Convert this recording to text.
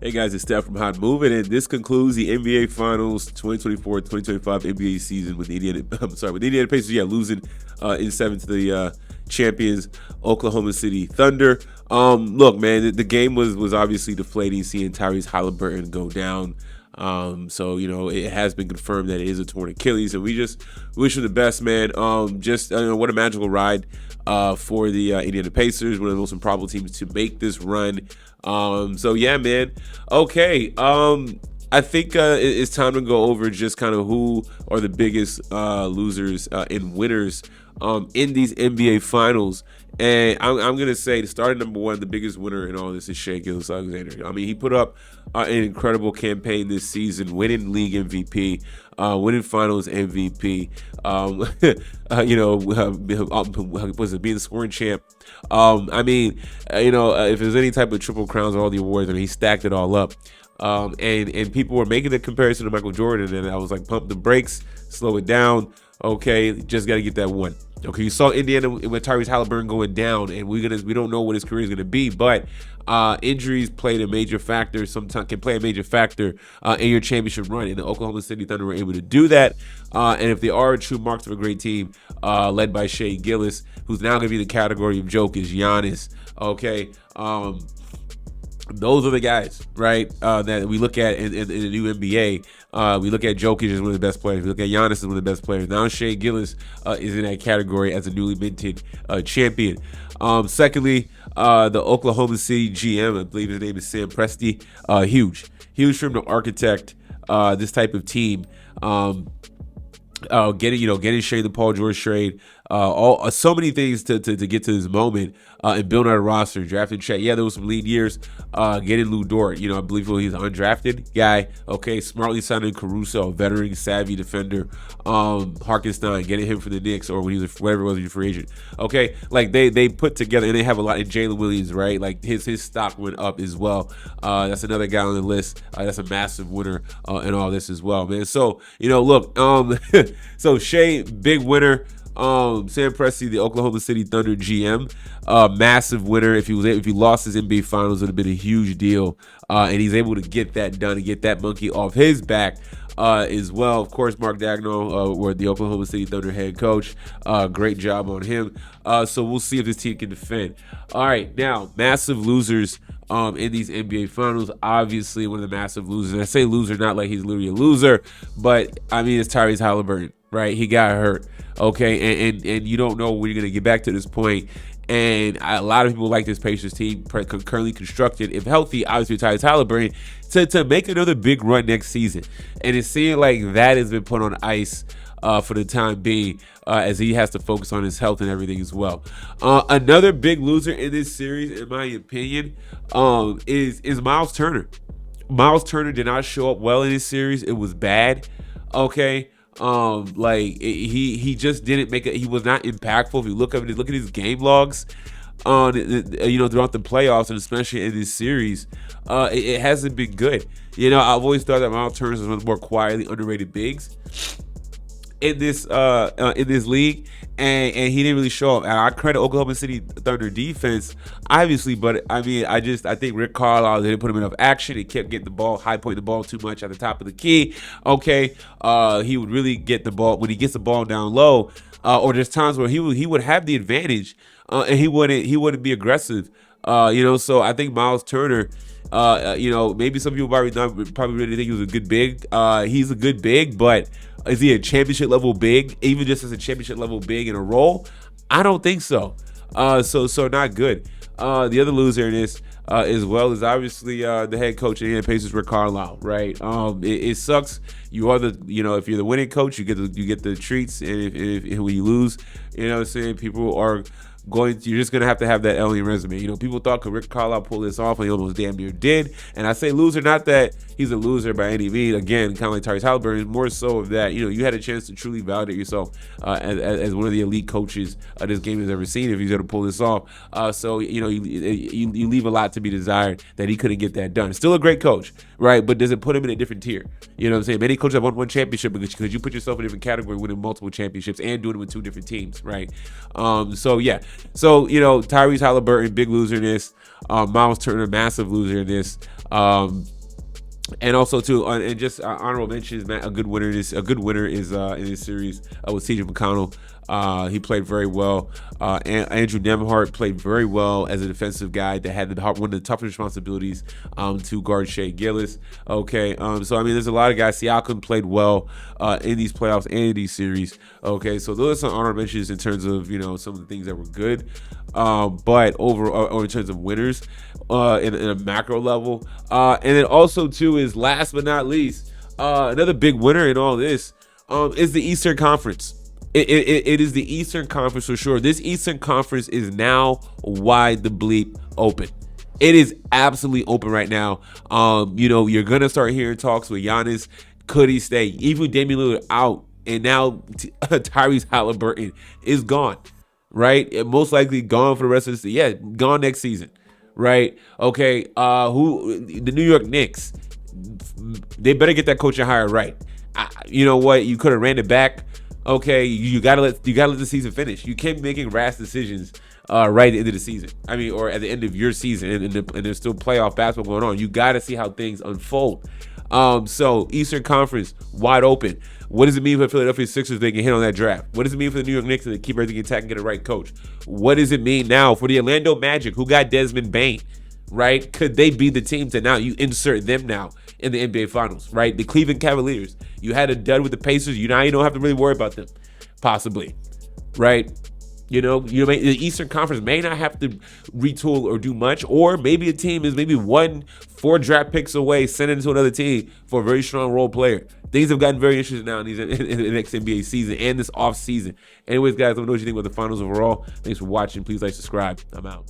Hey guys, it's Steph from Hot Moving, and this concludes the NBA Finals 2024-2025 NBA season with the Indiana Pacers, losing in seven to the champions Oklahoma City Thunder. Look, man, the game was obviously deflating, seeing Tyrese Halliburton go down. So it has been confirmed that it is a torn Achilles, and we just wish him the best, man. What a magical ride for the Indiana Pacers, one of the most improbable teams to make this run. Man. Okay. I think it's time to go over just kind of who are the biggest losers and winners in these NBA Finals. And I'm going to say, starting number one, the biggest winner in all this is gilgeous-alexander. I mean, he put up an incredible campaign this season, winning league MVP, winning finals MVP, was it being the scoring champ? If there's any type of triple crowns or all the awards, and he stacked it all up. And people were making the comparison to Michael Jordan, and I was like, pump the brakes, slow it down. Okay, just got to get that one. Okay, you saw Indiana with Tyrese Halliburton going down, and we don't know what his career is gonna be, but injuries played a major factor. Sometimes can play a major factor in your championship run, and the Oklahoma City Thunder were able to do that. And if they are true marks of a great team, led by Shai Gilgeous, who's now gonna be in the category of Jokic, Giannis. Okay. Those are the guys, right, that we look at in the new NBA. We look at Jokic as one of the best players. We look at Giannis as one of the best players. Now Shai Gilgeous is in that category as a newly minted champion. Secondly, the Oklahoma City GM, I believe his name is Sam Presti, huge for him to architect this type of team. Getting Shea the Paul George trade, so many things to get to this moment, and building out a roster, drafting Chet. Yeah, there was some lead years. Getting Lou Dort, I believe he's an undrafted guy. Okay, smartly signing Caruso, a veteran, savvy defender. Harkenstein, getting him from the Knicks, or when he was whatever it was, he was a free agent. Okay, like they put together, and they have a lot in Jalen Williams, right? Like his stock went up as well. That's another guy on the list. That's a massive winner in all this as well, man. So look, so Shea, big winner. Sam Presti, the Oklahoma City Thunder GM, massive winner. If he lost his NBA Finals, it would have been a huge deal. And he's able to get that done and get that monkey off his back as well. Of course, Mark Daigneault, were the Oklahoma City Thunder head coach. Great job on him. So we'll see if this team can defend. All right, now massive losers in these NBA Finals. Obviously, one of the massive losers. And I say loser, not like he's literally a loser, but I mean it's Tyrese Halliburton, right? He got hurt. Okay, and you don't know when you're gonna get back to this point. And a lot of people like this Pacers team currently constructed, if healthy, obviously Tyrese Halliburton, to make another big run next season. And it seemed like that has been put on ice for the time being, as he has to focus on his health and everything as well. Another big loser in this series, in my opinion, is Miles Turner. Miles Turner did not show up well in this series. It was bad. Okay. He just didn't make it. He was not impactful. If you look at his game logs on throughout the playoffs, and especially in this series, it hasn't been good. I've always thought that Miles Turner is one of the more quietly underrated bigs in this league, and he didn't really show up. And I credit Oklahoma City Thunder defense, obviously, but I mean, I think Rick Carlisle didn't put him enough action. He kept getting the ball, high pointing the ball too much at the top of the key. Okay, he would really get the ball when he gets the ball down low, or there's times where he would have the advantage, and he wouldn't be aggressive. So I think Miles Turner. Maybe some people probably really think he was a good big. He's a good big, but is he a championship level big? Even just as a championship level big in a role, I don't think so. So not good. The other loser in this as well is obviously the head coach of the Pacers, Rick Carlisle. Right? It sucks. You are if you're the winning coach, you get the treats, and if when you lose, what I'm saying, people are. You're just gonna have to have that alien resume. People thought could Rick Carlisle pull this off, and he almost damn near did. And I say loser, not that he's a loser by any means. Again, kind of like Tyrese Halliburton, more so of that. You had a chance to truly validate yourself as one of the elite coaches this game has ever seen if he's gonna pull this off. You leave a lot to be desired that he couldn't get that done. Still a great coach, right? But does it put him in a different tier? You know what I'm saying? Many coaches have won one championship because you put yourself in a different category, winning multiple championships and doing it with two different teams, right? So, Tyrese Halliburton, big loser in this. Miles Turner, massive loser in this. And also too, and just honorable mentions, man. A good winner is in this series with CJ McConnell. He played very well. And Andrew Nembhard played very well as a defensive guy that had one of the toughest responsibilities to guard Shai Gilgeous. Okay, so I mean, there's a lot of guys. Siakam played well in these playoffs and in these series. Okay, so those are some honorable mentions in terms of some of the things that were good. But overall, or in terms of winners, in a macro level, and then also too is last but not least, another big winner in all this is the Eastern Conference. It is the Eastern Conference for sure. This Eastern Conference is now wide the bleep open. It is absolutely open right now. You're gonna start hearing talks with Giannis. Could he stay? Even Damian Lillard out, and now Tyrese Halliburton is gone. Right? And most likely gone for the rest of the season. Yeah, gone next season. Right? Okay. The New York Knicks, they better get that coaching hire right. You know what? You could have ran it back. Okay, you gotta let the season finish. You can't be making rash decisions right at the end of the season. I mean, or at the end of your season, and there's still playoff basketball going on. You gotta see how things unfold. So Eastern Conference wide open. What does it mean for the Philadelphia Sixers they can hit on that draft? What does it mean for the New York Knicks to keep everything intact and get a right coach? What does it mean now for the Orlando Magic, who got Desmond Bane? Right? Could they be the team to now you insert them now in the NBA Finals? Right? The Cleveland Cavaliers. You had a dud with the Pacers. You don't have to really worry about them, possibly. Right? The Eastern Conference may not have to retool or do much, or maybe a team is maybe 4 draft picks away, sending it to another team for a very strong role player. Things have gotten very interesting now in the next NBA season and this off season. Anyways, guys, let me know what you think about the finals overall. Thanks for watching. Please like, subscribe. I'm out.